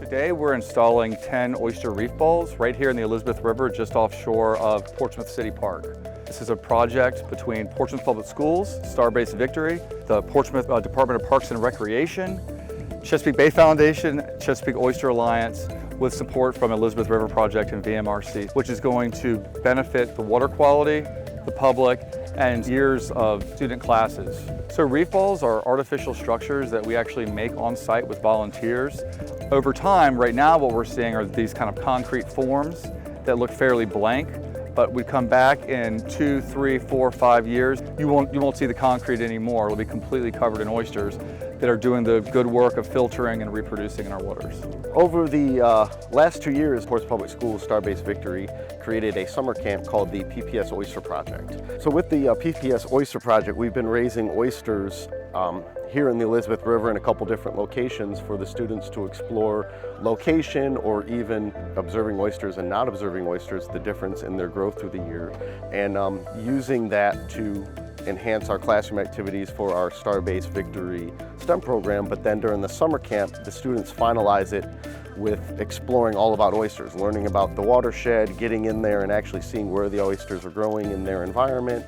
Today we're installing 10 oyster reef balls right here in the Elizabeth River just offshore of Portsmouth City Park. This is a project between Portsmouth Public Schools, Starbase Victory, the Portsmouth Department of Parks and Recreation, Chesapeake Bay Foundation, Chesapeake Oyster Alliance, with support from Elizabeth River Project and VMRC, which is going to benefit the water quality, the public, and years of student classes. So reef balls are artificial structures that we actually make on site with volunteers. Over time, right now what we're seeing are these kind of concrete forms that look fairly blank, but we come back in 2, 3, 4, 5 years, you won't see the concrete anymore. It'll be completely covered in oysters that are doing the good work of filtering and reproducing in our waters. Over the last 2 years, Portsmouth Public Schools Starbase Victory created a summer camp called the PPS Oyster Project. So with the PPS Oyster Project, we've been raising oysters here in the Elizabeth River in a couple different locations for the students to explore location or even observing oysters and not observing oysters, the difference in their growth through the year, and using that to enhance our classroom activities for our Starbase Victory STEM program. But then during the summer camp, the students finalize it with exploring all about oysters, learning about the watershed, getting in there and actually seeing where the oysters are growing in their environment.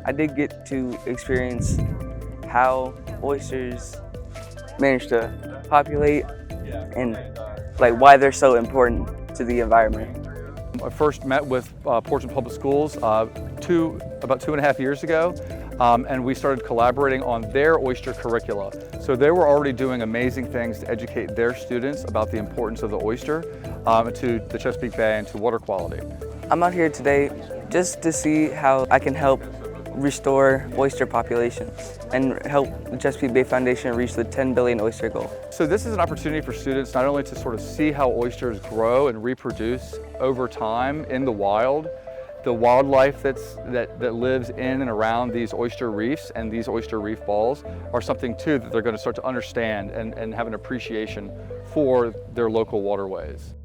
I did get to experience how oysters manage to populate and why they're so important to the environment. I first met with Portsmouth Public Schools about 2.5 years ago, and we started collaborating on their oyster curricula. So they were already doing amazing things to educate their students about the importance of the oyster to the Chesapeake Bay and to water quality. I'm out here today just to see how I can help restore oyster populations and help the Chesapeake Bay Foundation reach the 10 billion oyster goal. So this is an opportunity for students not only to sort of see how oysters grow and reproduce over time in the wild, the wildlife that lives in and around these oyster reefs and these oyster reef balls are something too that they're going to start to understand and have an appreciation for their local waterways.